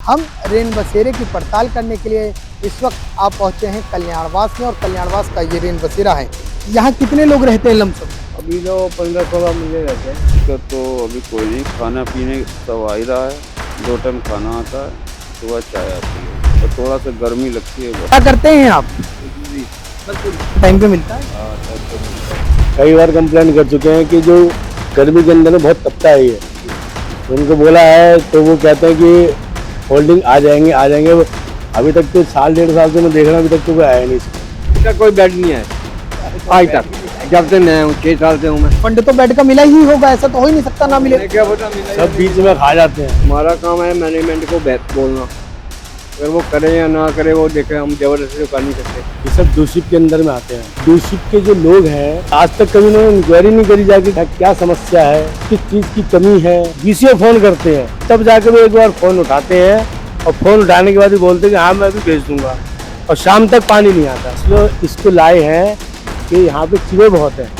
हम रेन बसेरे की पड़ताल करने के लिए इस वक्त आप पहुंचे हैं कल्याणवास में, और कल्याणवास का ये रेन बसेरा है। यहाँ कितने लोग रहते हैं लमसम? अभी तो 15-16 मिले रहते हैं। दिक्कत तो अभी कोई नहीं, खाना पीने सब आ ही रहा है। 2 टाइम खाना आता है, सुबह चाय आती है, तो थोड़ा सा गर्मी लगती है। क्या करते हैं आप? टाइम पे मिलता है? हाँ, टाइम पे मिलता है। कई बार कंप्लेंट कर चुके हैं कि जो गर्मी के अंदर बहुत तपता है ये, उनको बोला है तो वो कहते हैं कि होल्डिंग आ जाएंगे। अभी तक तो 1.5 साल से मैं देख रहा हूँ, अभी तक तो कोई आया नहीं। इसका कोई बेड नहीं है आज तक, जब से मैं हूँ 6 साल से हूँ मैं। फंड तो बेड का मिला ही होगा, ऐसा तो हो ही नहीं सकता ना मिले। क्या पता मिला, सब बीच में खा जाते हैं। हमारा काम है मैनेजमेंट को बोलना, अगर वो करे या ना करे वो देखे, हम जबरदस्ती कर नहीं सकते। ये सब दूषित के अंदर में आते हैं। दूषित के जो लोग हैं, आज तक कभी उन्होंने इंक्वायरी नहीं करी जाके क्या समस्या है, किस चीज की कमी है। डीसीओ फोन करते हैं, तब जाके वो एक बार फोन उठाते हैं, और फोन उठाने के बाद ही बोलते हैं कि हाँ मैं भी भेज दूंगा, और शाम तक पानी नहीं आता। इसलिए इसको लाए हैं कि यहाँ पे चूहे बहुत हैं,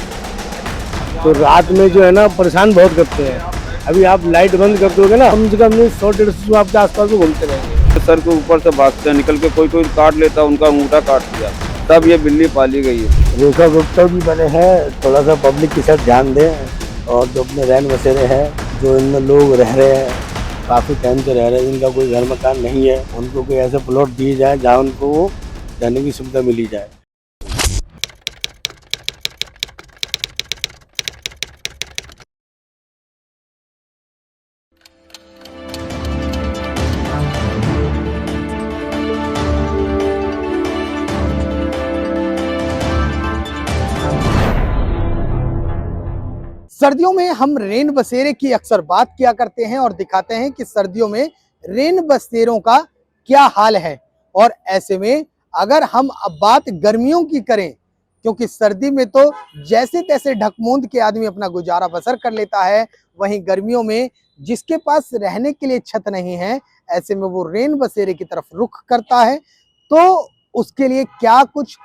तो रात में जो है ना परेशान बहुत करते हैं। अभी आप लाइट बंद कर दोगे ना, कम से कम 100-150 आपके आसपास में घूमते रहेंगे। सर के ऊपर से भागते हैं, निकल के कोई काट लेता, उनका अंगूठा काट दिया, तब ये बिल्ली पाली गई है। रेखा गुप्ता भी बने हैं, थोड़ा सा पब्लिक की साथ ध्यान दें। और जो अपने रैन बसेरे हैं, जो इनमें लोग रह रहे हैं, काफ़ी टाइम से रह रहे हैं, जिनका कोई घर मकान नहीं है, उनको कोई ऐसे प्लॉट दिए जाए जहाँ उनको रहने की सुविधा मिली जाए। सर्दियों में हम रेन बसेरे की अक्सर बात किया करते हैं और दिखाते हैं कि सर्दियों में रेन बसेरों का क्या हाल है। और ऐसे में अगर हम अब बात गर्मियों की करें, क्योंकि सर्दी में तो जैसे तैसे ढकमूंद के आदमी अपना गुजारा बसर कर लेता है, वहीं गर्मियों में जिसके पास रहने के लिए छत नहीं है, ऐसे में वो रेन बसेरे की तरफ रुख करता है। तो उसके लिए क्या कुछ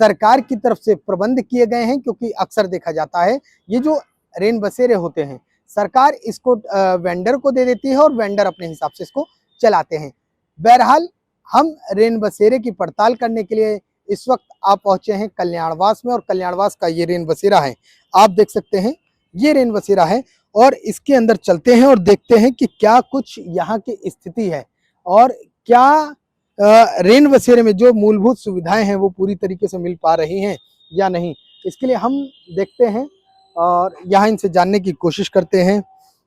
सरकार की तरफ से प्रबंध किए गए हैं? क्योंकि अक्सर देखा जाता है ये जो रेन बसेरे होते हैं, सरकार इसको वेंडर को दे देती है और वेंडर अपने हिसाब से इसको चलाते हैं। बहरहाल हम रेन बसेरे की पड़ताल करने के लिए इस वक्त आप पहुंचे हैं कल्याणवास में, और कल्याणवास का ये रेन बसेरा है। आप देख सकते हैं ये रेन बसेरा है, और इसके अंदर चलते हैं और देखते हैं कि क्या कुछ यहाँ की स्थिति है, और क्या रेन बसेरे में जो मूलभूत सुविधाएं हैं वो पूरी तरीके से मिल पा रही हैं या नहीं। इसके लिए हम देखते हैं और यहाँ इनसे जानने की कोशिश करते हैं।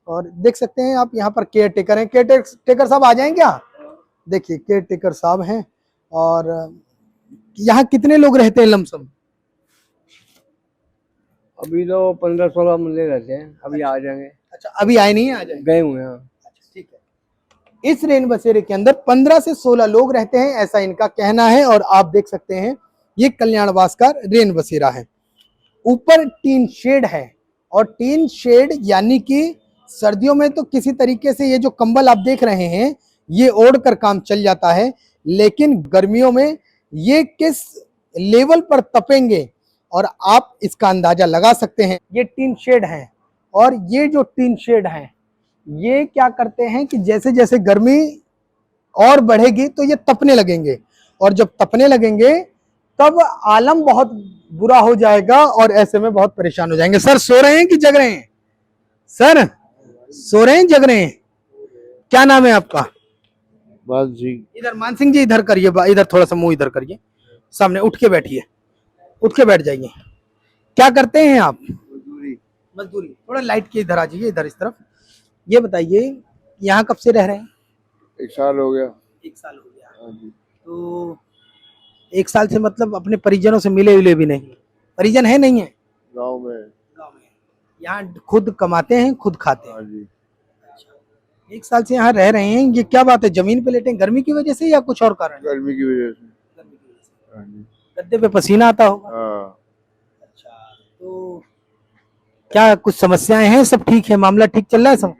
और देख सकते हैं आप यहाँ पर केयर टेकर हैं। केयर टेकर साहब आ जाएं क्या? देखिए केयर टेकर साहब हैं। और यहाँ कितने लोग रहते हैं लमसम? अभी तो 15-16 मिले रहते हैं, अभी आ जाएंगे। अच्छा, अभी आए नहीं है? आ जाएंगे, गए हुए हैं। अच्छा ठीक है। इस रेन बसेरे के अंदर 15 से 16 लोग रहते हैं, ऐसा इनका कहना है। और आप देख सकते हैं ये कल्याणवास का रेन बसेरा है। ऊपर टीन शेड है, और टीन शेड यानी कि सर्दियों में तो किसी तरीके से ये जो कंबल आप देख रहे हैं ये ओढ़ कर काम चल जाता है, लेकिन गर्मियों में ये किस लेवल पर तपेंगे और आप इसका अंदाजा लगा सकते हैं। ये टीन शेड है, और ये जो टीन शेड है ये क्या करते हैं कि जैसे जैसे गर्मी और बढ़ेगी तो ये तपने लगेंगे, और जब तपने लगेंगे तब आलम बहुत बुरा हो जाएगा, और ऐसे में बहुत परेशान हो जाएंगे। सर सो रहे हैं कि जग रहे हैं? सर सो रहे हैं, जग रहे हैं? क्या नाम है आपका? बस जी। इधर मान सिंह जी, इधर करिए, इधर थोड़ा सा मुंह इधर करिए, सामने उठ के बैठिए, उठ के बैठ जाइए। क्या करते हैं आप? मजदूरी। थोड़ा लाइट के इधर आ जाइए, इधर इस तरफ। ये बताइए यहाँ कब से रह रहे हैं? 1 साल हो गया। 1 साल हो गया। तो 1 साल से मतलब अपने परिजनों से मिले भी नहीं? परिजन है नहीं है? गाँव में। यहाँ खुद कमाते हैं, खुद खाते हैं? हाँ जी। अच्छा, 1 साल से यहाँ रह रहे हैं। ये क्या बात है, जमीन पे लेटे हैं गर्मी की वजह से या कुछ और कारण? गर्मी की वजह से। गर्मी की वजह से। हाँ जी। गद्दे पे पसीना आता होगा। हाँ। अच्छा, तो क्या कुछ समस्याएं हैं? सब ठीक है, मामला ठीक चल रहा है सब?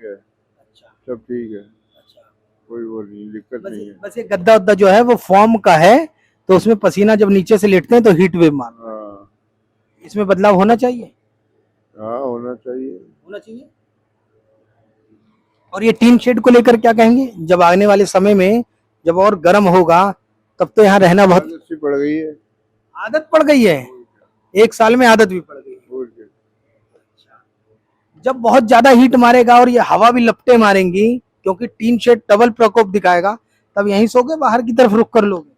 अच्छा, सब ठीक है। अच्छा, कोई वो नहीं, दिक्कत नहीं है। बस ये गद्दा उद्दा जो है वो फॉर्म का है, तो उसमें पसीना जब नीचे से लेटते हैं तो हीट वेव मार, हाँ। इसमें बदलाव होना चाहिए। हाँ, होना चाहिए। होना चाहिए। और ये टीन शेड को लेकर क्या कहेंगे? जब आने वाले समय में जब और गर्म होगा तब तो यहाँ रहना बहुत आदत सी पड़ गई है। आदत पड़ गई है, एक साल में आदत भी पड़ गई है। और क्या। जब बहुत ज्यादा हीट मारेगा और ये हवा भी लपटे मारेंगी, क्योंकि टीन शेड डबल प्रकोप दिखाएगा, तब यहीं सोगे बाहर की तरफ रुक कर लोगे?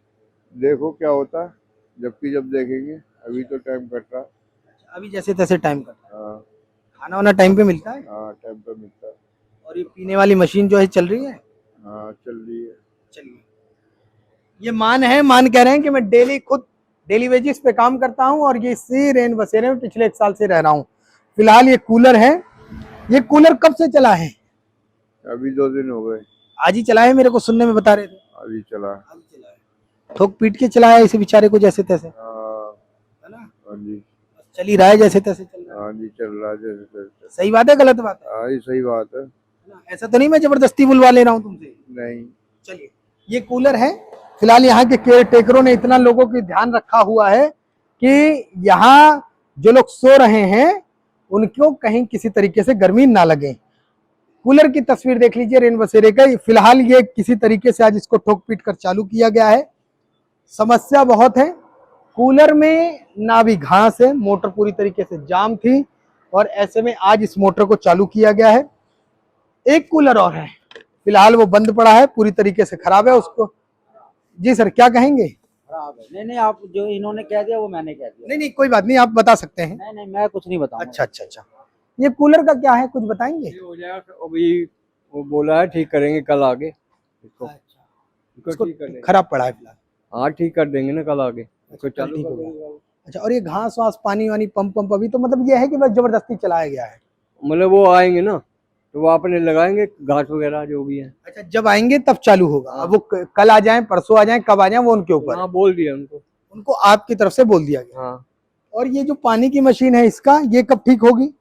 देखो क्या होता है, जब देखेंगे। अभी तो टाइम कट रहा। अभी जैसे तैसे टाइम कर, हाँ खाना वाना टाइम पे मिलता है हाँ, टाइम पे मिलता है। और ये पीने वाली मशीन जो है चल रही है। हाँ चल रही है। चलिए, ये मान कह रहे हैं कि मैं डेली वेजिस पे काम करता हूँ और ये इसी रेन बसेरे में पिछले 1 साल से रह रहा हूँ। फिलहाल ये कूलर है, ये कूलर कब से चला है? अभी 2 दिन हो गए। आज ही चला है, मेरे को सुनने में बता रहे थे। अभी चला। ठोक पीट के चलाया इसे बेचारे को जैसे तैसे, हाँ है ना? हाँ जी। चल ही रहा है जैसे तैसे चल रहा है। हाँ जी, चल रहा है जैसे तैसे। सही बात है गलत बात है? हाँ ये सही बात है। ना, ऐसा तो नहीं मैं जबरदस्ती बुलवा ले रहा हूँ तुमसे? नहीं। चलिए, ये कूलर है। फिलहाल यहाँ के केयर टेकरों ने इतना लोगों की ध्यान रखा हुआ है कि यहाँ जो लोग सो रहे हैं उनको कहीं किसी तरीके से गर्मी ना लगे। कूलर की तस्वीर देख लीजिए रेन बसेरे का। फिलहाल ये किसी तरीके से आज इसको ठोक पीट कर चालू किया गया है। समस्या बहुत है, कूलर में ना भी घास है, मोटर पूरी तरीके से जाम थी और ऐसे में आज इस मोटर को चालू किया गया है। एक कूलर और है, फिलहाल वो बंद पड़ा है, पूरी तरीके से खराब है। उसको जी सर क्या कहेंगे? खराब है। नहीं आप जो इन्होंने कह दिया वो मैंने कह दिया। नहीं कोई बात नहीं, आप बता सकते हैं। नहीं मैं कुछ नहीं बताऊंगा। अच्छा, ये कूलर का क्या है, कुछ बताएंगे? हो जाएगा, अभी वो बोला है ठीक करेंगे कल आगे इसको। इसको ठीक कर देंगे। खराब पड़ा है फिलहाल। हाँ ठीक कर देंगे ना कल आगे इसको चालू ठीक कर होगा। देंगे। अच्छा, और ये घास वास पानी वानी पंप अभी तो मतलब ये है कि बस जबरदस्ती चलाया गया है? मतलब वो आएंगे ना तो वो अपने लगाएंगे घास वगैरह जो भी है। अच्छा, जब आएंगे तब चालू होगा। हाँ। अब वो कल आ जाए, परसों आ जाए, कब आ जाए वो उनके ऊपर है। हाँ बोल दिया उनको आपकी तरफ से बोल दिया गया। हाँ। और ये जो पानी की मशीन है इसका, ये कब ठीक होगी?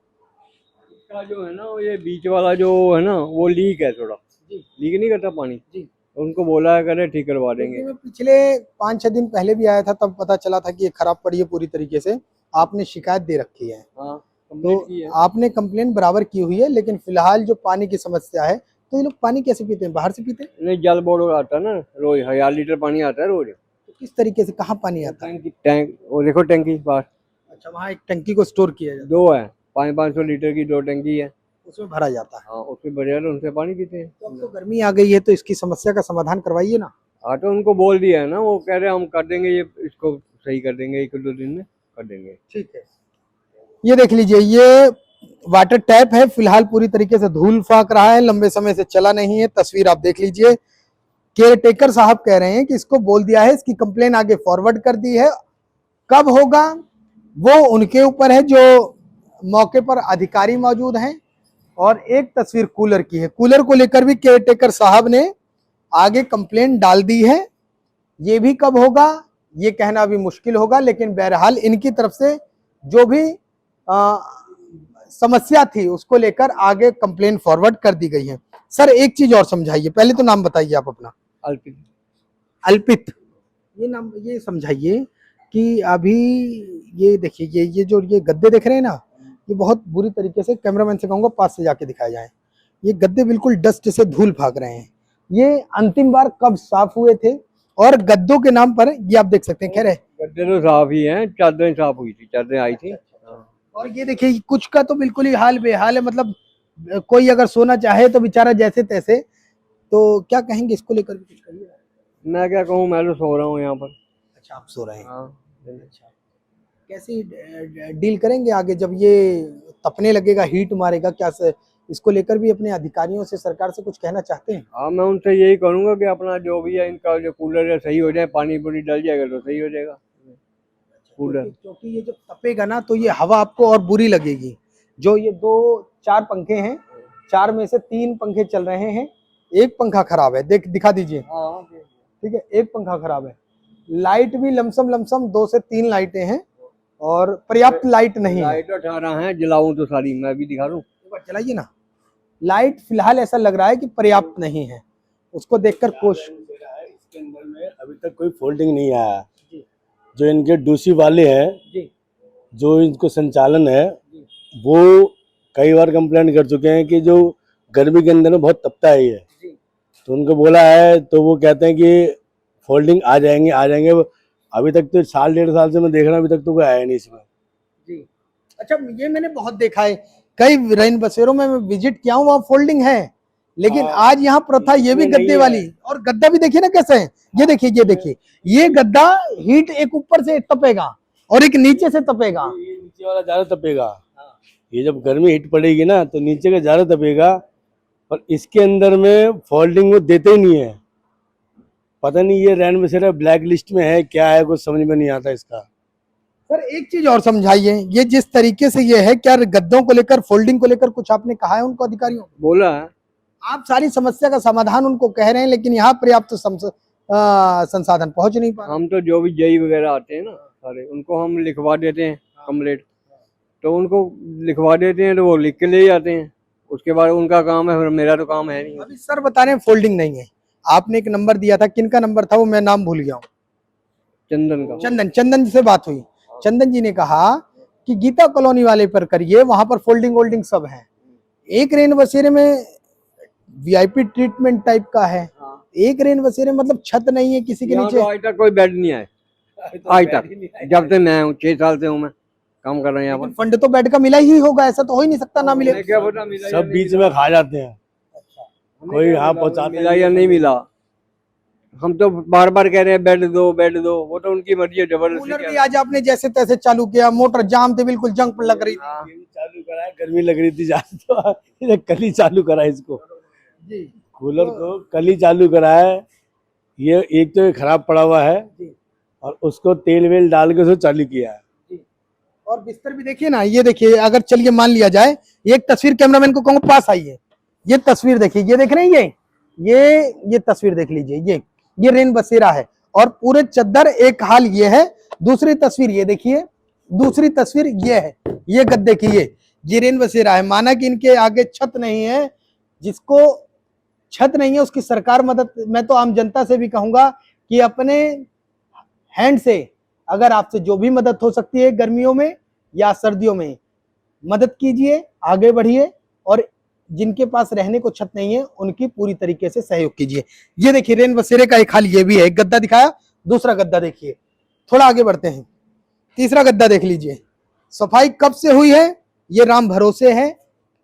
इसका जो है ना ये बीच वाला जो है ना वो लीक है, थोड़ा लीक नहीं करता पानी जी, उनको बोला है करे ठीक करवा देंगे। मैं पिछले 5-6 दिन पहले भी आया था, तब पता चला था कि ये खराब पड़ी है पूरी तरीके से। आपने शिकायत दे रखी है। हाँ तो आपने कंप्लेन बराबर की हुई है, लेकिन फिलहाल जो पानी की समस्या है, तो ये लोग पानी कैसे पीते हैं? बाहर से पीते हैं? नहीं जल बोर्ड आता है ना, रोज 1000 लीटर पानी आता है रोज। तो किस तरीके से, कहाँ पानी आता है? टैंक वो देखो टंकी बाहर। अच्छा, वहाँ एक टंकी को स्टोर किया जाता 2 है, 500 लीटर की 2 टंकी है। है, उसमें भरा जाता है। हाँ उसमें बढ़िया उनसे पानी पीते हैं। तो अब तो गर्मी आ गई है, तो इसकी समस्या का समाधान करवाइए ना। हाँ तो उनको बोल दिया है ना, वो कह रहे हैं हम कर देंगे, ये इसको सही कर देंगे, 1-2 दिन में कर देंगे। ठीक है, ये देख लीजिए, ये वाटर टैप है, फिलहाल पूरी तरीके से धूल फाक रहा है, लंबे समय से चला नहीं है। तस्वीर आप देख लीजिए। केयर टेकर साहब कह रहे हैं कि इसको बोल दिया है, इसकी कंप्लेन आगे फॉरवर्ड कर दी है। कब होगा वो उनके ऊपर है, जो मौके पर अधिकारी मौजूद हैं। और एक तस्वीर कूलर की है, कूलर को लेकर भी केयर टेकर साहब ने आगे कंप्लेन डाल दी है। ये भी कब होगा ये कहना भी मुश्किल होगा, लेकिन बहरहाल इनकी तरफ से जो भी समस्या थी उसको लेकर आगे कंप्लेन फॉरवर्ड कर दी गई है। सर एक चीज और समझाइए, पहले तो नाम बताइए आप अपना। अल्पित, ये नाम ये समझाइए कि अभी ये देखिए, ये जो ये गद्दे देख रहे हैं ना, ये बहुत बुरी तरीके से, कैमरामैन से कहूंगा पास से जाके दिखाए जाए। ये गद्दे बिल्कुल डस्ट से धूल भाग रहे हैं। ये अंतिम बार कब साफ हुए थे? और गद्दों के नाम पर ये आप देख सकते हैं, खैर है गद्दे तो साफ ही हैं, चादरें साफ हुई थी, चादरें आई थी। और ये देखिए कुछ का तो बिल्कुल ही हाल बेहाल है, मतलब कोई अगर सोना चाहे तो बेचारा जैसे तैसे। तो क्या कहेंगे इसको लेकर भी कुछ करिए। मैं क्या कहूँ, मैं तो सो रहा हूँ यहाँ पर। अच्छा, आप सो रहे हैं। हाँ। अच्छा, कैसी डील करेंगे आगे जब ये तपने लगेगा, हीट मारेगा? क्या से इसको लेकर भी अपने अधिकारियों से, सरकार से कुछ कहना चाहते हैं? हाँ मैं उनसे यही करूँगा कि अपना जो भी है इनका जो कूलर है सही हो जाए, पानी पूरी डल जाएगा तो सही हो जाएगा कूलर। क्योंकि ये जब तपेगा ना तो ये हवा आपको और बुरी लगेगी। जो ये 2-4 पंखे हैं, 4 में से 3 पंखे चल रहे हैं, एक पंखा खराब है, दिखा दीजिए। ठीक है, एक पंखा खराब है। लाइट भी लमसम 2 से 3 लाइटें हैं और पर्याप्त लाइट नहीं है। लाइट 18 है, जलाऊं तो सारी मैं भी दिखा दूं। एक बार चलाइए ना। लाइट फिलहाल ऐसा लग रहा है कि पर्याप्त नहीं है, उसको देखकर कोशिश। इसके अंदर में अभी तक कोई फोल्डिंग नहीं आया। जो इनके डूसी वाले हैं, जो इनको संचालन है, वो कई बार कंप्लेंट कर चुके हैं कि जो गर्मी के अंदर में बहुत तपता है ये, जी तो उनको बोला है तो वो कहते हैं कि फोल्डिंग आ जाएंगे। अभी तक तो 1.5 साल से मैं देख रहा हूँ, अभी तक तो कोई आया नहीं इसमें। जी। अच्छा, ये मैंने बहुत देखा है, कई रैन बसेरों में मैं विजिट किया हूँ, वहाँ फोल्डिंग है, लेकिन हाँ, आज यहाँ प्रथा ये भी इसमें नहीं गद्दे है। वाली, और गद्दा भी देखिए ना कैसे है, ये देखिए, ये गद्दा हीट एक ऊपर से तपेगा और एक नीचे से तपेगा। ये नीचे वाला ज्यादा तपेगा, ये जब गर्मी हिट पड़ेगी ना तो नीचे का ज्यादा तपेगा, और इसके अंदर में फोल्डिंग वो देते ही नहीं है। पता नहीं ये रैन बसेरा ब्लैक लिस्ट में है क्या है, कुछ समझ में नहीं आता इसका। सर एक चीज और समझाइए, ये जिस तरीके से ये है, क्या गद्दों को लेकर, फोल्डिंग को लेकर कुछ आपने कहा है उनको, अधिकारियों को? बोला है, आप सारी समस्या का समाधान उनको कह रहे हैं, लेकिन यहाँ पर्याप्त संसाधन पहुंच नहीं पा रहे। हम तो जो भी जई वगैरह आते हैं ना सारे, उनको हम लिखवा देते हैं कंप्लेंट, तो उनको लिखवा देते हैं तो वो लिख के ले जाते हैं, उसके बाद उनका काम है, फिर मेरा तो काम है नहीं। अभी सर बता रहे हैं फोल्डिंग नहीं है, आपने एक नंबर दिया था, किनका नंबर था वो, मैं नाम भूल गया हूँ। चंदन का। चंदन जी से बात हुई, चंदन जी ने कहा कि गीता कॉलोनी वाले पर करिए, वहां पर फोल्डिंग वोल्डिंग सब है। एक रेन बसेरे में वीआईपी ट्रीटमेंट टाइप का है, एक रेन बसेरे मतलब छत नहीं है किसी के यहाँ नीचे। तो आज तक कोई बेड नहीं आए, आज तक, जब से मैं हूँ 6 साल से हूँ मैं काम कर रहा हूँ यहाँ पर। फंड तो बेड का मिला ही होगा, ऐसा तो हो ही नहीं सकता ना मिले। मैं क्या पता मिला या सब नहीं बीच मिला। में खा जाते हैं, हमें कोई क्या यहाँ पता पहुँचाते मिला या नहीं मिला। हम तो बार बार कह रहे हैं बेड दो, वो तो उनकी मर्जी है, कूलर जबरदस्ती। भी आज आपने जैसे तैसे चालू किया, मोटर जाम थी, बिल्कुल जंग पर लग रही थी। चालू करा है, गर्मी लग रही थी ज्यादा तो इन्हें कल ही चालू करा है इसको, जी कूलर को कल ही चालू करा है। ये एक तो ये खराब पड़ा हुआ है, और उसको तेल वेल डाल के उसको चालू किया है। और बिस्तर भी देखिए ना, ये देखिए, अगर चलिए मान लिया जाए, ये एक तस्वीर कैमरामैन को कहूँगा पास आइए, ये तस्वीर देखिए, ये देख रहे हैं, ये तस्वीर देख लीजिए, ये रेन बसेरा है, और पूरे चद्दर, एक हाल ये है, दूसरी तस्वीर ये देखिए, दूसरी तस्वीर ये है, ये गद्दे की, ये रेन बसेरा है। माना कि इनके आगे छत नहीं है, जिसको छत नहीं है उसकी सरकार मदद, मैं तो आम जनता से भी कहूंगा कि अपने हैंड से अगर आपसे जो भी मदद हो सकती है गर्मियों में या सर्दियों में, मदद कीजिए, आगे बढ़िए, और जिनके पास रहने को छत नहीं है उनकी पूरी तरीके से सहयोग कीजिए। ये देखिए रेन बसेरे का एक हाल ये भी है, एक गद्दा दिखाया, दूसरा गद्दा देखिए, थोड़ा आगे बढ़ते हैं, तीसरा गद्दा देख लीजिए। सफाई कब से हुई है, ये राम भरोसे है।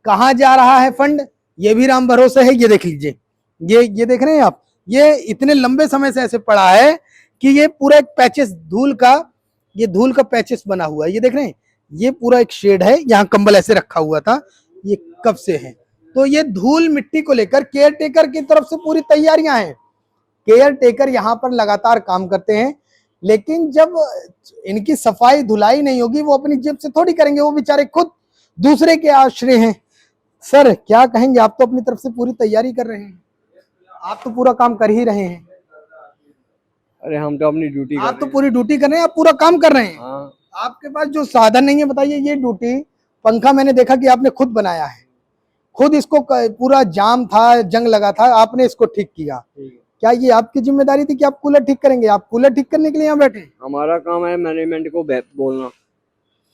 कहाँ जा रहा है फंड, ये भी राम भरोसे है। ये देख लीजिए, ये देख रहे हैं आप, ये इतने लंबे समय से ऐसे पड़ा है कि ये पूरा एक पैचेस धूल का, ये धूल का पैचेस बना हुआ है। ये देख रहे हैं, ये पूरा एक शेड है, यहाँ कंबल ऐसे रखा हुआ था, ये कब से है। तो ये धूल मिट्टी को लेकर केयर टेकर की तरफ से पूरी तैयारियां हैं। केयर टेकर यहाँ पर लगातार काम करते हैं, लेकिन जब इनकी सफाई धुलाई नहीं होगी, वो अपनी जेब से थोड़ी करेंगे, वो बेचारे खुद दूसरे के आश्रय हैं। सर क्या कहेंगे, आप तो अपनी तरफ से पूरी तैयारी कर रहे हैं, आप तो पूरा काम कर ही रहे हैं। अरे हम तो अपनी ड्यूटी आप तो पूरी ड्यूटी कर रहे हैं, आप पूरा काम कर रहे हैं। हाँ, आपके पास जो साधन नहीं है, बताइए। ये ड्यूटी पंखा मैंने देखा कि आपने खुद बनाया है, खुद इसको पूरा जाम था, जंग लगा था, आपने इसको ठीक किया। क्या ये आपकी जिम्मेदारी थी कि आप कूलर ठीक करेंगे? आप कूलर ठीक करने के लिए यहाँ बैठे? हमारा काम है मैनेजमेंट को बोलना,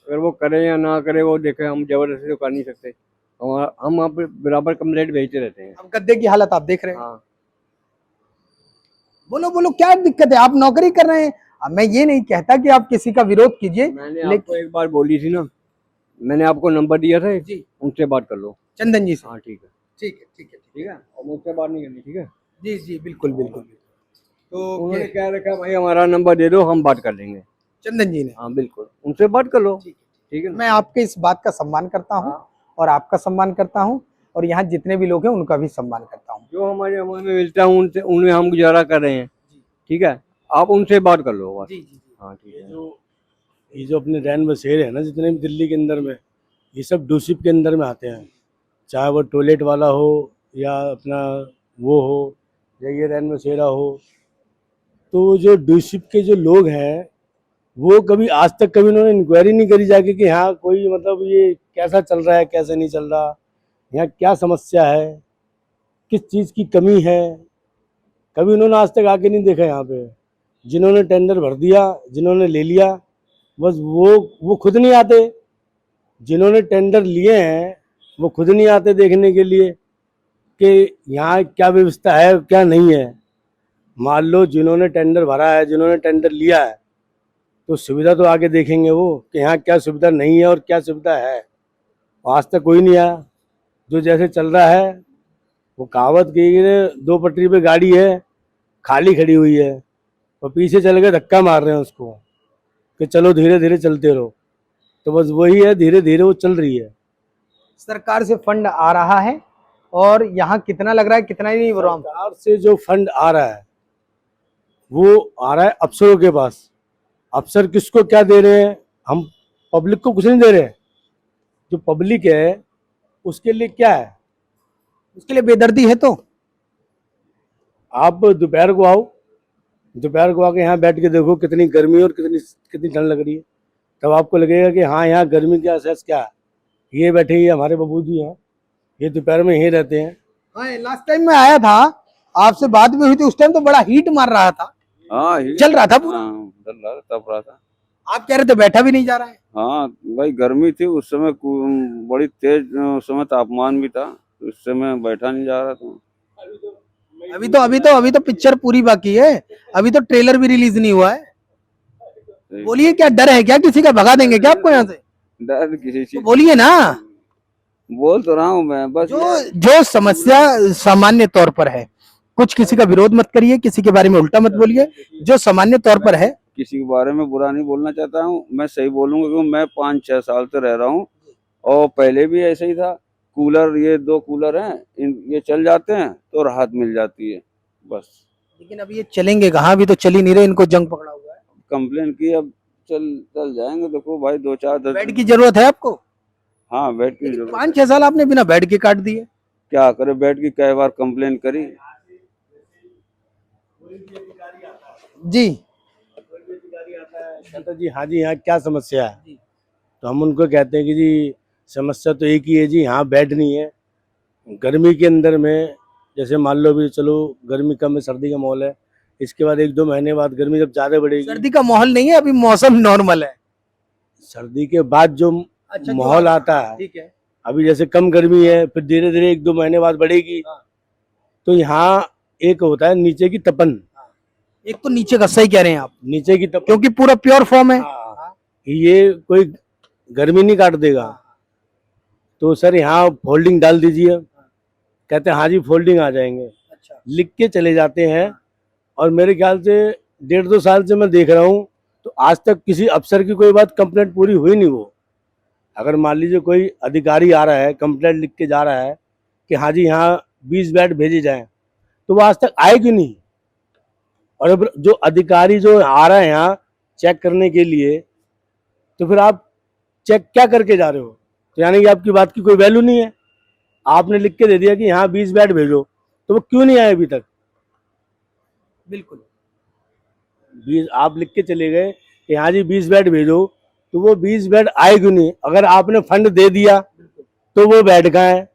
अगर वो करे या ना करे वो देखे, हम जबरदस्ती तो कर नहीं सकते। हम आप बराबर कंप्लेंट भेजते रहते हैं। अब गद्दे की हालत आप देख रहे हैं। हाँ, बोलो क्या दिक्कत है, आप नौकरी कर रहे हैं। अब मैं ये नहीं कहता कि आप किसी का विरोध कीजिए, मैंने आपको एक बार बोली थी ना, मैंने आपको नंबर दिया था जी, उनसे बात कर लो। चंदन जी से। हाँ ठीक है, ठीक है, ठीक है, ठीक है, और मुझसे बात नहीं करनी, ठीक है। जी जी, बिल्कुल बिल्कुल। तो उन्होंने क्या रखा, भाई हमारा नंबर दे दो, हम बात कर लेंगे। चंदन जी ने, हाँ बिल्कुल, उनसे बात कर लो, ठीक ठीक है ना। मैं आपके इस बात का सम्मान करता हूँ, हाँ। और आपका सम्मान करता हूँ, और यहाँ जितने भी लोग हैं उनका भी सम्मान करता हूँ। जो हमारे अमल में मिलता है उनसे, उनमें हम गुजारा कर रहे हैं, ठीक है। आप उनसे बात कर लो बस। जी जी, हाँ ठीक है। ये जो अपने रैन बसेरे हैं ना, जितने भी दिल्ली के अंदर में, ये सब डूसिप के अंदर में आते हैं, चाहे वो टॉयलेट वाला हो या अपना वो हो या ये रैन बसेरा हो। तो जो डूसिप के जो लोग हैं, वो कभी आज तक कभी उन्होंने इंक्वायरी नहीं करी जाके कि हाँ कोई मतलब ये कैसा चल रहा है, कैसे नहीं चल रहा, यहाँ क्या समस्या है, किस चीज़ की कमी है, कभी उन्होंने आज तक आके नहीं देखा। यहाँ पे जिन्होंने टेंडर भर दिया, जिन्होंने ले लिया, बस वो खुद नहीं आते। जिन्होंने टेंडर लिए हैं वो खुद नहीं आते देखने के लिए। कि यहाँ क्या व्यवस्था है क्या नहीं है। मान लो जिन्होंने टेंडर भरा है, जिन्होंने टेंडर लिया है, तो सुविधा तो आगे देखेंगे वो कि यहाँ क्या सुविधा नहीं है और क्या सुविधा है। आज तक कोई नहीं आया। जो जैसे चल रहा है वो कहावत की है, 2 पटरी पे गाड़ी है खाली खड़ी हुई है और पीछे चल के धक्का मार रहे हैं उसको कि चलो धीरे धीरे चलते रहो। तो बस वही है, धीरे धीरे वो चल रही है। सरकार से फंड आ रहा है और यहाँ कितना लग रहा है कितना ही नहीं बोल सरकार से जो फंड आ रहा है वो आ रहा है अफसरों के पास। अफसर किसको क्या दे रहे हैं, हम पब्लिक को कुछ नहीं दे रहे हैं। जो पब्लिक है उसके लिए क्या है, उसके लिए बेदर्दी है। तो आप दोपहर को आओ, दोपहर को आके यहाँ बैठ के देखो कितनी गर्मी और कितनी कितनी ठंड लग रही है। तब आपको लगेगा कि हाँ यहाँ गर्मी का एहसास क्या है। ये बैठे ही हमारे बाबू जी हैं, ये दोपहर में यहीं रहते हैं। हाँ, लास्ट टाइम मैं आया था, आपसे बात भी हुई थी, उस टाइम तो बड़ा हीट मार रहा था। हाँ चल रहा था पूरा। चल रहा था, तप रहा था। आप कह रहे थे बैठा भी नहीं जा रहा है। हाँ भाई, गर्मी थी उस समय, बड़ी तेज उस समय तापमान भी था, तो उस समय बैठा नहीं जा रहा था। अभी तो पिक्चर पूरी बाकी है, अभी तो ट्रेलर भी रिलीज नहीं हुआ है। बोलिए, क्या डर है क्या, किसी का भगा देंगे क्या आपको यहाँ से? डर किसी तो चीज, बोलिए ना। बोल तो रहा हूँ मैं बस। जो समस्या सामान्य तौर पर है, कुछ किसी का विरोध मत करिए, किसी के बारे में उल्टा मत बोलिए। जो सामान्य तौर पर है, किसी के बारे में बुरा नहीं बोलना चाहता हूँ, मैं सही बोलूंगा क्योंकि मैं 5-6 साल से रह रहा हूँ और पहले भी ऐसे ही था। कूलर, ये 2 कूलर हैं, ये चल जाते हैं तो राहत मिल जाती है बस। लेकिन अब ये चलेंगे कहाँ, अभी तो चल ही नहीं रहे, इनको जंग पकड़ा हुआ है। कंप्लेन की, अब चल जाएंगे। देखो भाई, 2-4 बेड की जरूरत है आपको? हाँ, बेड की जरूरत। 5-6 साल आपने बिना बेड के काट दिए। क्या करे, बेड की कई बार कंप्लेन करी। जी कहता जी हाँ जी यहाँ क्या समस्या है, तो हम उनको कहते हैं कि जी समस्या तो एक ही है जी, यहाँ बेड नहीं है। गर्मी के अंदर में जैसे मान लो भी, चलो गर्मी कम है, सर्दी का माहौल है, इसके बाद 1-2 महीने बाद गर्मी जब ज्यादा बढ़ेगी। सर्दी का माहौल नहीं है, अभी मौसम नॉर्मल है। सर्दी के बाद जो अच्छा, माहौल आता है, ठीक है। अभी जैसे कम गर्मी है, फिर धीरे धीरे 1-2 महीने बाद बढ़ेगी। तो यहाँ एक होता है नीचे की तपन। एक तो नीचे का, सही कह रहे हैं आप, नीचे की तपन, क्योंकि पूरा प्योर फॉर्म है। ये कोई गर्मी नहीं काट देगा। तो सर यहाँ फोल्डिंग डाल दीजिए। कहते हैं हाँ जी फोल्डिंग आ जाएंगे। अच्छा, लिख के चले जाते हैं। और मेरे ख्याल से 1.5-2 साल से मैं देख रहा हूँ, तो आज तक किसी अफसर की कोई बात कंप्लेंट पूरी हुई नहीं। वो अगर मान लीजिए कोई अधिकारी आ रहा है, कंप्लेंट लिख के जा रहा है कि हाँ जी यहाँ 20 बेड भेजे जाएं, तो वो आज तक आए क्यों नहीं। और अब जो अधिकारी जो आ रहा है यहाँ चेक करने के लिए, तो फिर आप चेक क्या करके जा रहे हो। तो यानी कि आपकी बात की कोई वैल्यू नहीं है। आपने लिख के दे दिया कि यहाँ 20 बेड भेजो, तो वो क्यों नहीं आए अभी तक। बिल्कुल। 20 आप लिख के चले गए कि हाँ जी 20 बेड भेजो, तो वो 20 बेड आए क्यों नहीं। अगर आपने फंड दे दिया तो वो बेड कहाँ है,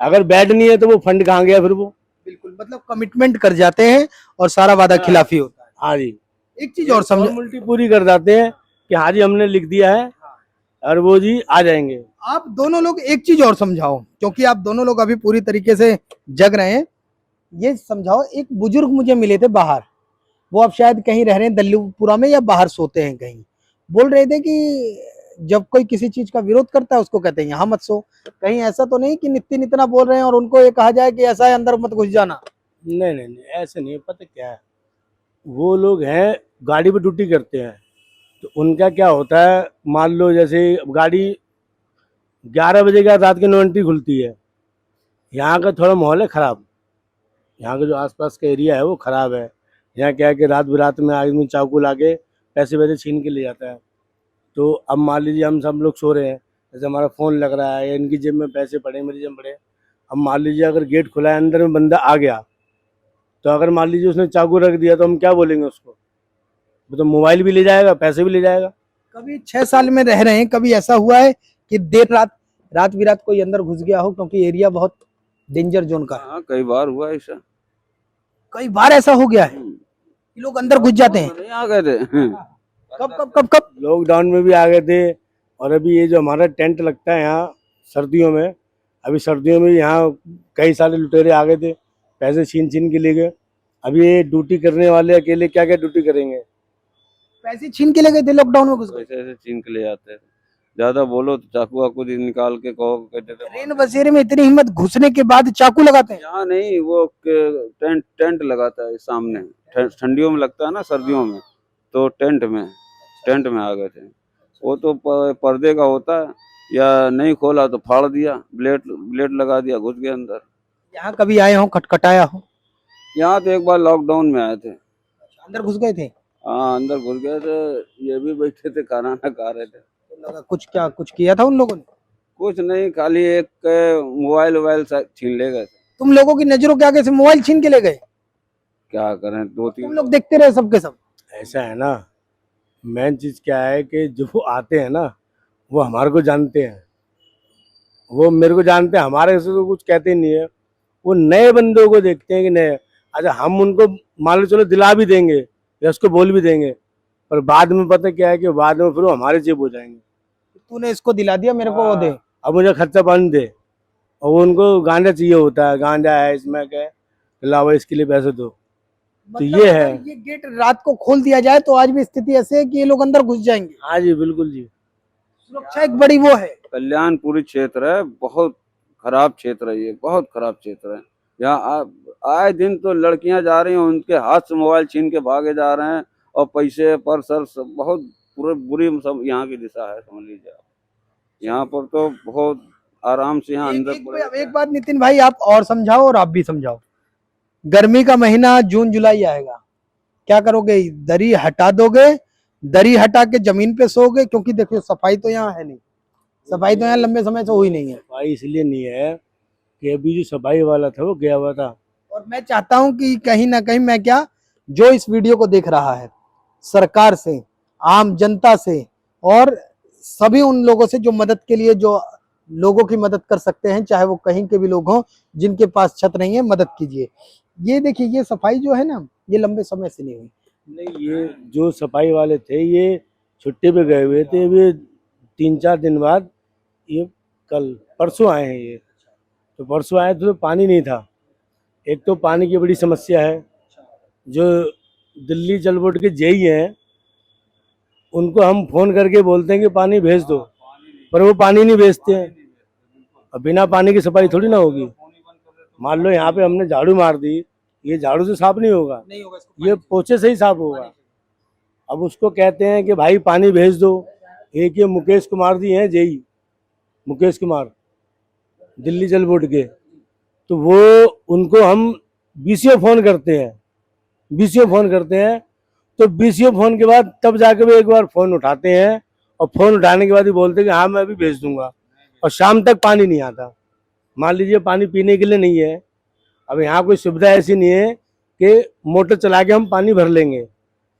अगर बेड नहीं है तो वो फंड कहाँ गया फिर वो। बिल्कुल, मतलब कमिटमेंट कर जाते हैं और सारा वादा खिलाफी होता है। हाँ जी, एक चीज और समझो, फॉर्मेलिटी पूरी कर जाते हैं कि हाँ जी हमने लिख दिया है और वो जी आ जाएंगे। आप दोनों लोग एक चीज और समझाओ, क्योंकि आप दोनों लोग अभी पूरी तरीके से जग रहे हैं। ये समझाओ, एक बुजुर्ग मुझे मिले थे बाहर, वो अब शायद कहीं रह रहे हैं दल्लूपुरा में या बाहर सोते हैं कहीं। बोल रहे थे कि जब कोई किसी चीज का विरोध करता है उसको कहते हैं यहाँ मत सो। कहीं ऐसा तो नहीं कि नितिन इतना बोल रहे हैं और उनको ये कहा जाए कि ऐसा है अंदर मत घुस जाना। नहीं नहीं नहीं, ऐसे नहीं। पता क्या है, वो लोग हैं गाड़ी पे ड्यूटी करते हैं, तो उनका क्या होता है, मान लो जैसे गाड़ी 11 बजे के बाद रात की 9 एंट्री खुलती है। यहाँ का थोड़ा माहौल है ख़राब, यहाँ का जो आसपास का एरिया है वो ख़राब है। यहाँ क्या है कि रात बिरात में आदमी चाकू ला के पैसे वैसे छीन के ले जाता है। तो अब मान लीजिए हम सब लोग सो रहे हैं, जैसे हमारा फ़ोन लग रहा है या इनकी जेब में पैसे पड़े, मेरी जेब में पड़े। अब मान लीजिए अगर गेट खुला है, अंदर में बंदा आ गया, तो अगर मान लीजिए उसने चाकू रख दिया तो हम क्या बोलेंगे उसको। वो तो मोबाइल भी ले जाएगा, पैसे भी ले जाएगा। कभी 6 साल में रह रहे हैं, कभी ऐसा हुआ है कि देर रात बिरात कोई अंदर घुस गया हो, क्योंकि एरिया बहुत डेंजर जोन का है। हाँ, कई बार हुआ ऐसा। कई बार ऐसा हो गया है कि लोग अंदर घुस जाते हैं। नहीं आ गए थे। कब? लॉकडाउन में भी आ गए थे। और अभी ये जो हमारा टेंट लगता है यहाँ सर्दियों में, अभी सर्दियों में यहाँ कई सारे लुटेरे आ गए थे, पैसे छीन छीन के ले गए। अभी ये ड्यूटी करने वाले अकेले क्या क्या ड्यूटी करेंगे। पैसे छीन के ले गए थे लॉकडाउन में घुस गए। ऐसे ऐसे छीन के ले जाते हैं, ज्यादा बोलो तो चाकू वाकू निकाल के कहो कहते थे। रेन बसेरे में इतनी हिम्मत, घुसने के बाद चाकू लगाते हैं। यहाँ नहीं, वो टेंट टेंट लगाता है सामने, ठंडियों में लगता है ना, सर्दियों में तो टेंट में आ गए थे। वो तो पर्दे का होता है, या नहीं खोला तो फाड़ दिया, ब्लेड लगा दिया, घुस गए अंदर। यहाँ कभी आए हो, खटखटाया हो? यहाँ तो एक बार लॉकडाउन में आए थे। अंदर घुस गए थे? हाँ अंदर घुस गए थे, ये भी बैठे थे, खाना खा रहे थे। तो लगा कुछ किया था उन लोगों ने? कुछ नहीं, खाली एक मोबाइल छीन ले गए थे। तुम लोगों की नजरों के आगे से मोबाइल छीन के ले गए? क्या करें, दो तुम तीन लोग देखते रहे सबके सब? ऐसा है ना, मेन चीज क्या है कि जो वो आते हैं ना, वो हमारे को जानते हैं, वो मेरे को जानते हैं, हमारे से तो कुछ कहते नहीं है। वो नए बंदों को देखते हैं कि नए, अच्छा हम उनको मान लो चलो दिला भी देंगे या उसको बोल भी देंगे, पर बाद में पता क्या है कि बाद में फिर वो हमारे जेब हो जाएंगे। तूने इसको दिला दिया, मेरे को वो दे। अब मुझे खर्चा पानी दे, और वो उनको गांजा चाहिए होता है, गांजा है इसमें क्या है, लावा इसके लिए पैसे दो। मतलब ये है। अगर ये गेट रात को खोल दिया जाए तो आज भी स्थिति ऐसे है कि ये लोग अंदर घुस जाएंगे। हाँ जी बिल्कुल जी। सुरक्षा एक बड़ी वो है। कल्याणपुरी क्षेत्र है, बहुत खराब क्षेत्र है, ये बहुत खराब क्षेत्र है। यहाँ आए दिन तो लड़कियां जा रही हैं, उनके हाथ से मोबाइल छीन के भागे जा रहे हैं, और पैसे पर्स सब बहुत पूरे बुरी सब यहाँ की दिशा है, समझ लीजिए आप। यहाँ पर तो बहुत आराम से यहाँ अंदर एक बात नितिन भाई, आप और समझाओ और आप भी समझाओ। गर्मी का महीना जून जुलाई आएगा, क्या करोगे? दरी हटा दोगे? दरी हटा के जमीन पे सोओगे? क्योंकि देखो सफाई तो यहाँ है नहीं, सफाई तो यहाँ लंबे समय से हुई नहीं है। सफाई इसलिए नहीं है कि अभी जो सफाई वाला था वो गया हुआ था। और मैं चाहता हूं कि कहीं ना कहीं, मैं क्या, जो इस वीडियो को देख रहा है, सरकार से, आम जनता से, और सभी उन लोगों से जो मदद के लिए, जो लोगों की मदद कर सकते हैं, चाहे वो कहीं के भी लोग हों, जिनके पास छत नहीं है, मदद कीजिए। ये देखिए, ये सफाई जो है ना, ये लंबे समय से नहीं हुई। नहीं, ये जो सफाई वाले थे ये छुट्टी पे गए हुए थे, ये 3-4 दिन बाद, ये कल परसों आए हैं। ये तो परसों आए थे तो पानी नहीं था। एक तो पानी की बड़ी समस्या है, जो दिल्ली जल बोर्ड के जेई हैं उनको हम फोन करके बोलते हैं कि पानी भेज दो, पर वो पानी नहीं भेजते हैं। और बिना पानी की सफाई थोड़ी ना होगी। मान लो यहाँ पे हमने झाड़ू मार दी, ये झाड़ू से साफ नहीं होगा, ये पोछे से ही साफ होगा। अब उसको कहते हैं कि भाई पानी भेज दो। एक ये मुकेश कुमार जी हैं, जेई मुकेश कुमार, दिल्ली जल बोर्ड के, तो वो उनको हम बीसीओ फोन करते हैं, तो बीसीओ फोन के बाद तब जाके वो एक बार फोन उठाते हैं, और फोन उठाने के बाद ही बोलते हैं कि हाँ मैं अभी भेज दूंगा, और शाम तक पानी नहीं आता। मान लीजिए पानी पीने के लिए नहीं है। अब यहाँ कोई सुविधा ऐसी नहीं है कि मोटर चला के हम पानी भर लेंगे।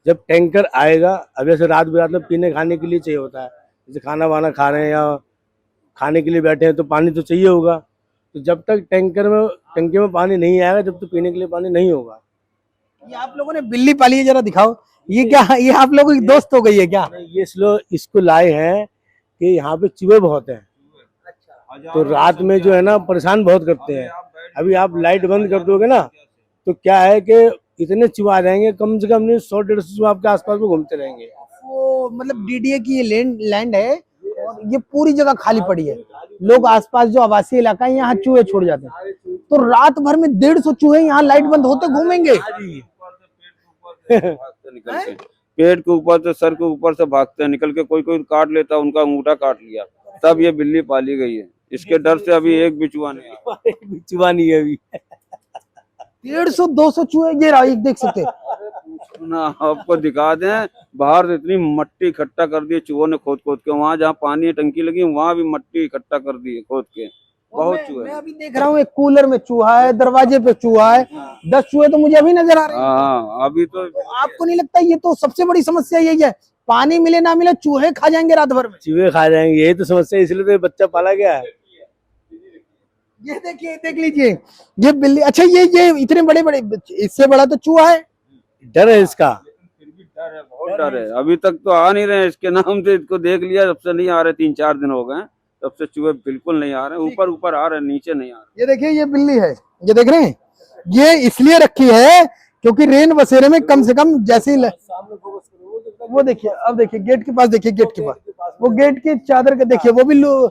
जब टैंकर आएगा, अब जैसे रात बिरात में पीने खाने के लिए चाहिए होता है, जैसे खाना वाना खा रहे हैं या खाने के लिए बैठे हैं तो पानी तो चाहिए होगा। तो जब तक टंकी में पानी नहीं आएगा, जब तक पीने के लिए पानी नहीं होगा। ये आप लोगों ने बिल्ली पाली है, जरा दिखाओ। ये क्या, ये आप लोगों की दोस्त हो गई है क्या? ये इसको लाए हैं कि यहाँ पे चूहे बहुत हैं, तो रात में जो है ना परेशान बहुत करते हैं। अभी आप लाइट बंद कर दोगे ना तो क्या है कि इतने चूहे आ जाएंगे, कम से कम 100-150 चूहे आपके आसपास में घूमते रहेंगे। वो मतलब डीडीए की ये लैंड है, और ये पूरी जगह खाली पड़ी है। लोग आसपास जो आवासीय इलाका है, यहाँ चूहे छोड़ जाते हैं, तो रात भर में 150 चूहे यहाँ लाइट बंद होते घूमेंगे। पेड़ के ऊपर से, सर के ऊपर से भागते हैं निकल के, कोई काट लेता, उनका अंगूठा काट लिया, तब ये बिल्ली पाली गई है। इसके डर से अभी एक भी चूहा नहीं आया। चूहा नहीं है अभी। 150-200 चूहे, ये रहा, एक देख सकते ना आपको दिखा दें, बाहर से इतनी मट्टी इकट्ठा कर दी चूहों ने, खोद के, वहाँ जहाँ पानी टंकी लगी वहाँ भी मट्टी इकट्ठा कर दी है, खोद के। बहुत चूहे। मैं अभी देख रहा हूँ, एक कूलर में चूहा है, दरवाजे पे चूहा है, 10 चूहे तो मुझे अभी नजर आ रहे हैं। हाँ अभी तो आपको नहीं लगता ये तो सबसे बड़ी समस्या यही है? पानी मिले ना मिले, चूहे खा जाएंगे रात भर में। चूहे खा जाएंगे, यही तो समस्या, इसलिए तो ये बच्चा पाला गया है। ये देखिए, देख लीजिए, ये बिल्ली। अच्छा, ये इतने बड़े, इससे बड़ा तो चूहा है। डर है इसका, बहुत डर है। अभी तक तो आ नहीं रहे, इसके नाम से इसको देख लिया, जब से नहीं आ रहे, 3-4 दिन हो गए, तब से चूहे बिल्कुल नहीं आ रहे, ऊपर ऊपर आ रहे, नीचे नहीं आ रहे। ये देखिए ये बिल्ली है, ये देख रहे हैं, ये इसलिए रखी है क्योंकि रेन बसेरे में कम से कम जैसे ही वो देखिए, अब देखिए गेट के पास, देखिए गेट के पास वो गेट की चादर का देखिए, वो बिल्लू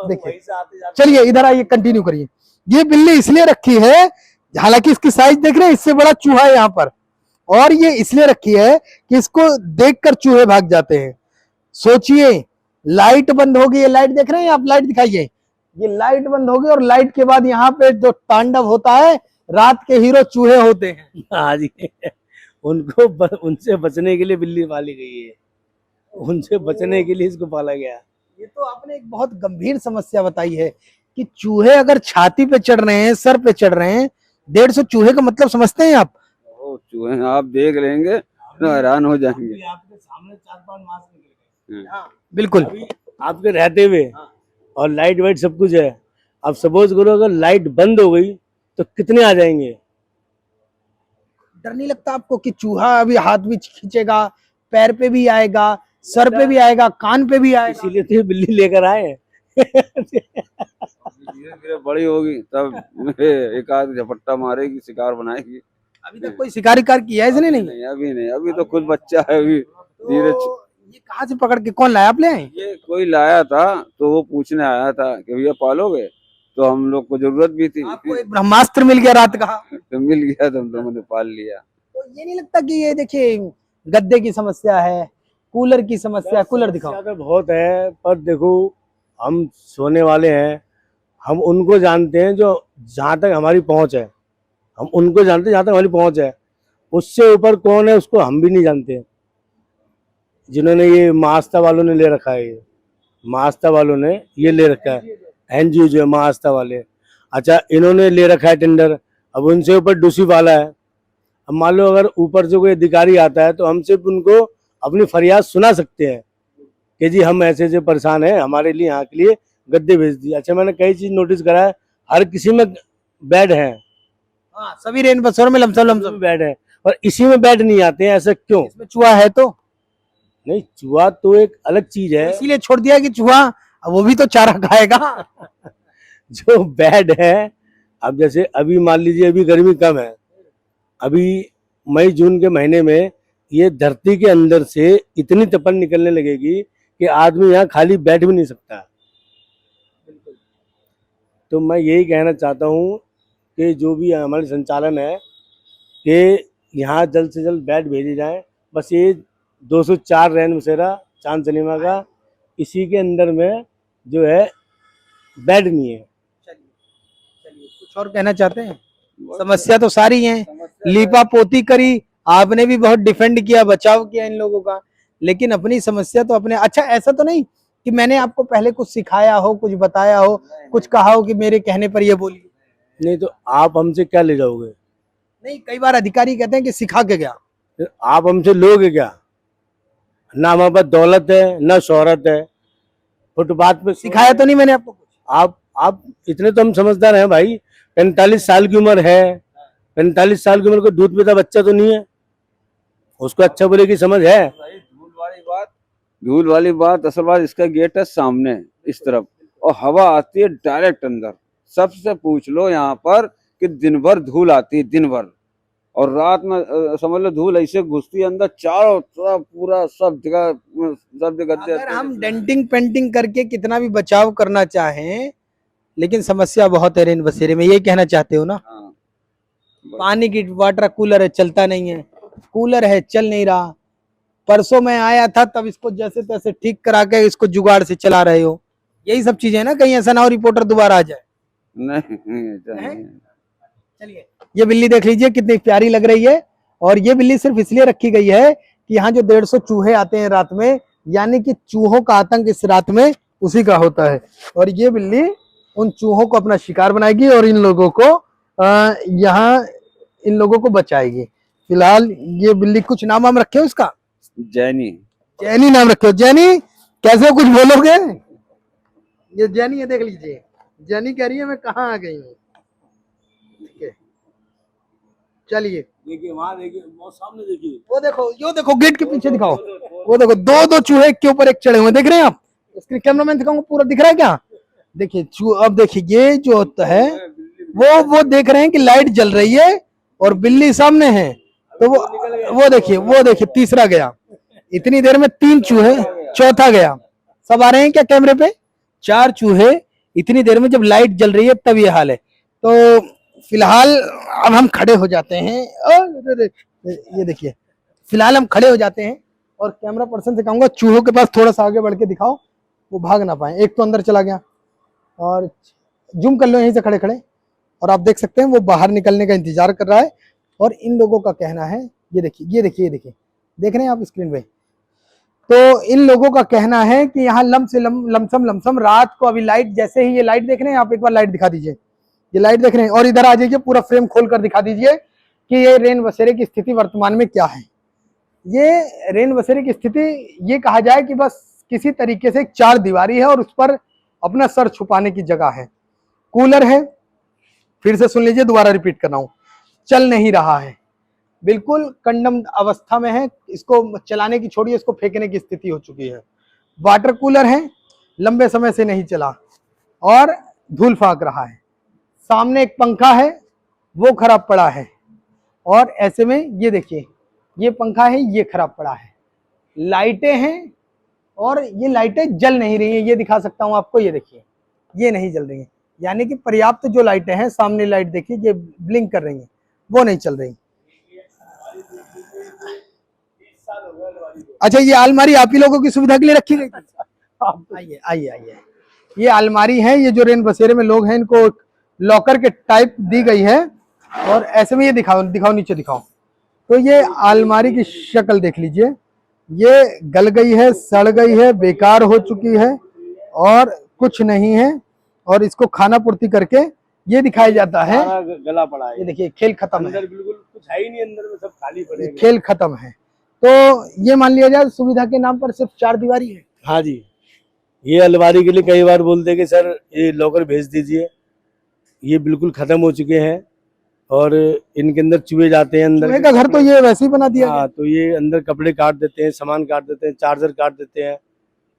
देखिए। चलिए इधर आइए, कंटिन्यू करिए। ये बिल्ली इसलिए रखी है, हालांकि इसकी साइज देख रहे हैं, इससे बड़ा चूहा है यहाँ पर, और ये इसलिए रखी है कि इसको देखकर चूहे भाग जाते हैं। सोचिए, लाइट बंद होगी, ये लाइट देख रहे हैं आप, लाइट दिखाइए, ये लाइट बंद होगी और लाइट के बाद यहाँ पे जो तांडव होता है, रात के हीरो चूहे होते हैं। हाँ जी, उनसे बचने के लिए बिल्ली पाली गई है, उनसे बचने के लिए इसको पाला गया। ये तो आपने एक बहुत गंभीर समस्या बताई है कि चूहे अगर छाती पे चढ़ रहे हैं, सर पे चढ़ रहे हैं, 150 चूहे का मतलब समझते हैं आप? ओ चूहे आप देख लेंगे तो हैरान हो जाएंगे। आपके सामने 4-5 मास निकल गए। हाँ, बिल्कुल। आपके रहते हुए और लाइट वाइट सब कुछ है। अब सपोज करो अगर लाइट बंद हो गई तो कितने आ जाएंगे? डर नहीं लगता आपको कि चूहा अभी हाथ भी खींचेगा, पैर पे भी आएगा, सर पे भी आएगा, कान पे भी आएगा? इसीलिए तो ये बिल्ली लेकर आए। धीरे धीरे बड़ी होगी तब एक आध झपट्टा मारेगी, शिकार बनाएगी। अभी तक कोई शिकारी कार किया है इसने? नहीं, अभी नहीं, अभी तो खुद बच्चा है, अभी धीरे। ये कहाँ से पकड़ के कौन लाया? आप ले आए? ये कोई लाया था तो वो पूछने आया था कि भैया पालोगे, तो हम लोग को जरूरत भी थी, आपको एक ब्रह्मास्त्र मिल गया रात का। तो मिल गया तो हम लोगों ने पाल लिया। तो ये नहीं लगता कि ये देखिए गद्दे की समस्या है, कूलर की समस्या है? कूलर दिखाओ। समस्या तो बहुत है, पर देखो हम सोने वाले हैं, हम उनको जानते हैं जो जहाँ तक हमारी पहुँच है, हम उनको जानते हैं जहाँ तक हमारी पहुँच है। उससे ऊपर कौन है उसको हम भी नहीं जानते। जिन्होंने ये महाआस्था वालों ने ले रखा है, ये महाआस्था वालों ने ये ले रखा है, एनजीओ जो है महाआस्था वाले, अच्छा इन्होंने ले रखा है टेंडर। अब उनसे ऊपर डूसी वाला है। अब मान लो अगर ऊपर से कोई अधिकारी आता है तो हम सिर्फ उनको अपनी फरियाद सुना सकते हैं कि जी हम ऐसे ऐसे परेशान हैं, हमारे लिए यहाँ के लिए गद्दे भेज दिए। अच्छा मैंने कई चीज नोटिस करा है, हर किसी में बेड है। हाँ, सभी रेन बसेरों में लमसम बेड है, और इसी में बेड नहीं आते हैं, ऐसा क्यों? इसमें चूहा है तो नहीं, चूहा तो एक अलग चीज है, इसीलिए छोड़ दिया कि चूहा वो भी तो चारा खाएगा। जो बेड है। अब जैसे अभी मान लीजिए अभी गर्मी कम है, अभी मई जून के महीने में ये धरती के अंदर से इतनी तपन निकलने लगेगी कि आदमी यहाँ खाली बैठ भी नहीं सकता। तो मैं यही कहना चाहता हूँ कि जो भी हमारे संचालन है कि यहाँ जल्द से जल्द बेड भेजे जाए। बस ये 204 रैन बसेरा चांद सिनेमा का, इसी के अंदर में जो है बेड नहीं है। चलिए कुछ और कहना चाहते हैं? समस्या तो सारी है, लीपा पोती करी, आपने भी बहुत डिफेंड किया, बचाव किया इन लोगों का, लेकिन अपनी समस्या तो अपने। अच्छा ऐसा तो नहीं कि मैंने आपको पहले कुछ सिखाया हो, कुछ बताया हो, कुछ कहा हो कि मेरे कहने पर ये बोलिए? नहीं तो आप हमसे क्या ले जाओगे? नहीं, कई बार अधिकारी कहते हैं कि सिखा के गया। फिर आप हमसे लोगे क्या? ना हमारे पास दौलत है ना शोहरत है। फुटपाथ पे सिखाया तो नहीं मैंने आपको कुछ? आप इतने तो हम समझदार हैं भाई। 45 साल की उम्र है, 45 साल की उम्र को दूध पीता बच्चा तो नहीं है, उसको अच्छा बुरे की समझ है। धूल वाली बात असल बात, इसका गेट है सामने इस तरफ और हवा आती है डायरेक्ट अंदर। सबसे पूछ लो यहाँ पर कि दिन भर धूल आती है, दिन भर, और रात में समझ लो धूल ऐसे घुसती है अंदर, चारों तरफ पूरा सब जगह अगर हम डेंटिंग पेंटिंग करके कितना भी बचाव करना चाहें, लेकिन समस्या बहुत है रेन बसेरे में, यही कहना चाहते हो ना? हाँ। पानी की वाटर कूलर है, चलता नहीं है, कूलर है चल नहीं रहा। परसों मैं आया था तब इसको जैसे तैसे ठीक करा के इसको जुगाड़ से चला रहे हो। यही सब चीजें ना, कहीं ऐसा ना हो रिपोर्टर दोबारा आ जाए। नहीं। चलिए ये बिल्ली देख लीजिए कितनी प्यारी लग रही है, और ये बिल्ली सिर्फ इसलिए रखी गई है कि यहाँ जो 150 चूहे आते हैं रात में, यानी कि चूहों का आतंक इस रात में उसी का होता है, और ये बिल्ली उन चूहों को अपना शिकार बनाएगी और इन लोगों को यहाँ इन लोगों को बचाएगी। फिलहाल ये बिल्ली, कुछ नाम हम रखे हो इसका? जैनी। जैनी नाम रखे हो। जैनी कैसे हो, कुछ बोलोगे? ये जैनी है, देख लीजिए, जैनी कह रही है मैं कहाँ आ गई हूँ। ठीक है, चलिए देखिए वहाँ देखिए, वो सामने देखिए, वो देखो, यो देखो गेट के पीछे दिखाओ, वो देखो दो चूहे एक के ऊपर एक चढ़े हुए, देख रहे हैं आप? स्क्रीन कैमरामैन दिखाऊंगा, पूरा दिख रहा है क्या? देखिए अब देखिए ये जो होता है वो देख रहे हैं कि लाइट जल रही है और बिल्ली सामने है, तो वो देखिए तीसरा गया, इतनी देर में 3 चूहे, चौथा गया। सब आ रहे हैं क्या कैमरे पे? 4 चूहे इतनी देर में, जब लाइट जल रही है तब ये हाल है। तो फिलहाल अब हम खड़े हो जाते हैं और ये देखिए फिलहाल हम खड़े हो जाते हैं और कैमरा पर्सन से कहूंगा चूहों के पास थोड़ा सा आगे बढ़ के दिखाओ, वो भाग ना पाए। एक तो अंदर चला गया और जूम कर लो यहीं से खड़े खड़े, और आप देख सकते हैं वो बाहर निकलने का इंतजार कर रहा है। और इन लोगों का कहना है, ये देखिए देख रहे हैं आप स्क्रीन पे, तो इन लोगों का कहना है कि यहाँ लमसम रात को, अभी लाइट जैसे ही, ये लाइट देख रहे हैं आप, एक बार लाइट दिखा दीजिए, ये लाइट देख रहे हैं, और इधर आ जाइए पूरा फ्रेम खोल कर दिखा दीजिए कि ये रेन बसेरे की स्थिति वर्तमान में क्या है। ये रेन बसेरे की स्थिति ये कहा जाए कि बस किसी तरीके से एक 4 दीवारी है और उस पर अपना सर छुपाने की जगह है। कूलर है, फिर से सुन लीजिए, दोबारा रिपीट कर रहा हूं, चल नहीं रहा है, बिल्कुल कंडम अवस्था में है, इसको चलाने की छोड़िए, इसको फेंकने की स्थिति हो चुकी है। वाटर कूलर है, लंबे समय से नहीं चला और धूल फाक रहा है। सामने एक पंखा है, वो खराब पड़ा है, और ऐसे में ये देखिए ये पंखा है, ये खराब पड़ा है। लाइटें हैं और ये लाइटें जल नहीं रही हैं, ये दिखा सकता हूं आपको, ये देखिए ये नहीं जल रही हैं, यानी कि पर्याप्त जो लाइटें हैं, सामने लाइट देखिए ये ब्लिंक कर रही हैं, वो नहीं चल रही। अच्छा, ये अलमारी आप ही लोगों की सुविधा के लिए रखी गई थी? आइए, ये अलमारी है, ये जो रेन बसेरे में लोग हैं इनको लॉकर के टाइप दी गई है। और ऐसे में ये दिखाओ नीचे दिखाओ, तो ये अलमारी की शक्ल देख लीजिए, ये गल गई है, सड़ गई है, बेकार हो चुकी है और कुछ नहीं है। और इसको खाना पूर्ति करके ये दिखाया जाता है, गला पड़ा है। ये देखिए खेल खत्म है, अंदर बिल्कुल कुछ है ही नहीं, अंदर में सब खाली पड़े हैं। खेल खत्म है। तो ये मान लिया जाए सुविधा के नाम पर सिर्फ 4 दीवारी है। हाँ जी, ये अलमारी के लिए कई बार बोलते हैं कि सर ये लॉकर भेज दीजिए, ये बिल्कुल खत्म हो चुके हैं और इनके अंदर चूहे जाते हैं अंदर। चूहे का घर तो ये वैसे ही बना दिया हाँ, तो ये अंदर कपड़े काट देते हैं, सामान काट देते हैं, चार्जर काट देते हैं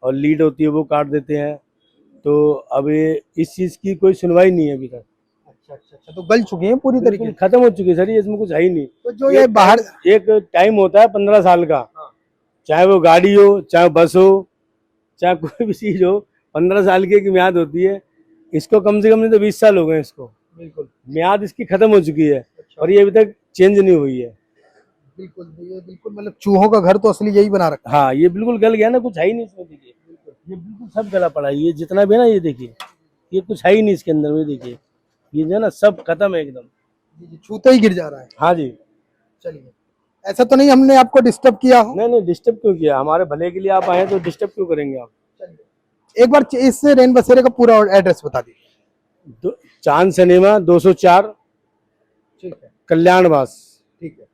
और लीड होती है वो काट देते हैं। तो अब ये इस चीज की कोई सुनवाई नहीं है अभी तक। अच्छा, तो गल चुके हैं पूरी तरीके से, खत्म हो चुकी है सर, ये इसमें कुछ है ही नहीं। तो जो ये बाहर एक टाइम होता है 15 साल का, चाहे वो गाड़ी हो, चाहे बस हो, चाहे कोई भी चीज हो, 15 साल की एक म्याद होती है। इसको कम से कम नहीं तो 20 साल हो गए इसको, बिल्कुल म्याद इसकी खत्म हो चुकी है और ये अभी तक चेंज नहीं हुई है। बिल्कुल मतलब चूहों का घर तो असली यही बना रखा। हाँ, ये बिल्कुल गल गया ना, कुछ है ही नहीं इसमें। देखिए ये बिल्कुल सब गला पड़ा है, ये जितना भी है ना, ये देखिए ये कुछ है ही नहीं इसके अंदर में। देखिए ये जो है ना सब खत्म है एकदम, छूते ही गिर जा रहा है। हाँ जी। चलिए, ऐसा तो नहीं हमने आपको डिस्टर्ब किया हो? नहीं, डिस्टर्ब क्यों किया, हमारे भले के लिए आप आए तो डिस्टर्ब क्यों करेंगे आप। एक बार इस रेन बसेरे का पूरा एड्रेस बता दीजिए। चांद सिनेमा 204, ठीक है, कल्याणवास। ठीक है।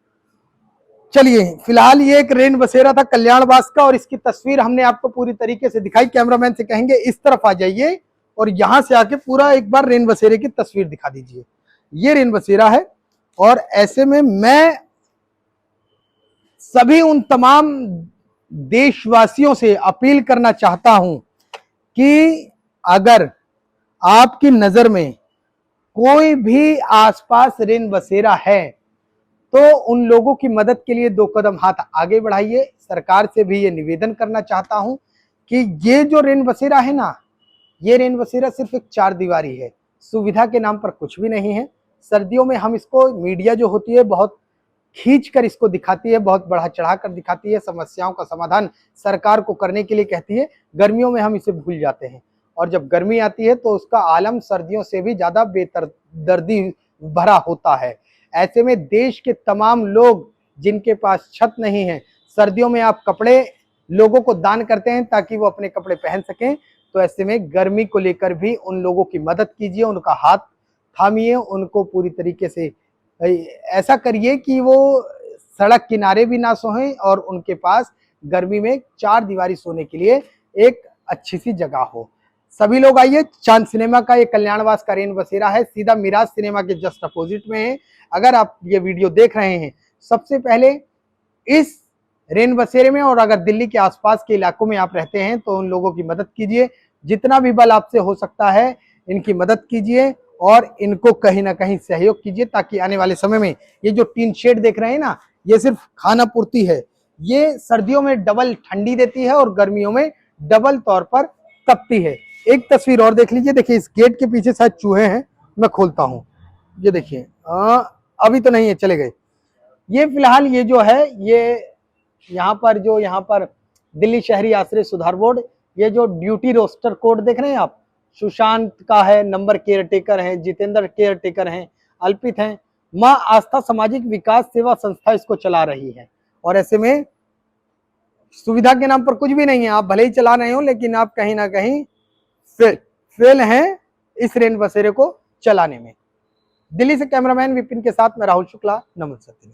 चलिए, फिलहाल ये एक रेन बसेरा था कल्याणवास का, और इसकी तस्वीर हमने आपको पूरी तरीके से दिखाई। कैमरामैन से कहेंगे इस तरफ आ जाइए और यहां से आके पूरा एक बार रेन बसेरे की तस्वीर दिखा दीजिए। ये रेन बसेरा है, और ऐसे में मैं सभी उन तमाम देशवासियों से अपील करना चाहता हूं कि अगर आपकी नजर में कोई भी आसपास रेन बसेरा है तो उन लोगों की मदद के लिए 2 कदम हाथ आगे बढ़ाइए। सरकार से भी ये निवेदन करना चाहता हूं कि ये जो रेन बसेरा है ना, ये रेन बसेरा सिर्फ एक 4 दीवारी है, सुविधा के नाम पर कुछ भी नहीं है। सर्दियों में हम इसको, मीडिया जो होती है बहुत खींच कर इसको दिखाती है, बहुत बढ़ा चढ़ा कर दिखाती है, समस्याओं का समाधान सरकार को करने के लिए कहती है। गर्मियों में हम इसे भूल जाते हैं, और जब गर्मी आती है तो उसका आलम सर्दियों से भी ज्यादा बेदर्दी भरा होता है। ऐसे में देश के तमाम लोग जिनके पास छत नहीं है, सर्दियों में आप कपड़े लोगों को दान करते हैं ताकि वो अपने कपड़े पहन सकें, तो ऐसे में गर्मी को लेकर भी उन लोगों की मदद कीजिए, उनका हाथ थामिए, उनको पूरी तरीके से ऐसा करिए कि वो सड़क किनारे भी ना सोएं और उनके पास गर्मी में 4 दीवारी सोने के लिए एक अच्छी सी जगह हो। सभी लोग आइए, चांद सिनेमा का ये कल्याणवास का रेन बसेरा है, सीधा मिराज सिनेमा के जस्ट अपोजिट में है। अगर आप ये वीडियो देख रहे हैं, सबसे पहले इस रेन बसेरे में, और अगर दिल्ली के आसपास के इलाकों में आप रहते हैं तो उन लोगों की मदद कीजिए। जितना भी बल आपसे हो सकता है इनकी मदद कीजिए और इनको कहीं ना कहीं सहयोग कीजिए, ताकि आने वाले समय में ये जो टीन शेड देख रहे हैं ना, ये सिर्फ खाना पूर्ति है, ये सर्दियों में डबल ठंडी देती है और गर्मियों में डबल तौर पर तपती है। एक तस्वीर और देख लीजिए, देखिए इस गेट के पीछे शायद चूहे हैं, मैं खोलता हूँ, ये देखिए अभी तो नहीं है, चले गए। ये फिलहाल ये जो है, ये यहाँ पर दिल्ली शहरी आश्रय सुधार बोर्ड, ये जो ड्यूटी रोस्टर कोड देख रहे हैं आप, सुशांत का है, नंबर केयर टेकर है, जितेंद्र केयर टेकर हैं, अल्पित हैं, माँ आस्था सामाजिक विकास सेवा संस्था इसको चला रही है। और ऐसे में सुविधा के नाम पर कुछ भी नहीं है, आप भले ही चला रहे हो लेकिन आप कहीं ना कहीं फेल हैं इस रेन बसेरे को चलाने में। दिल्ली से कैमरामैन विपिन के साथ मैं राहुल शुक्ला, नमन सत्य।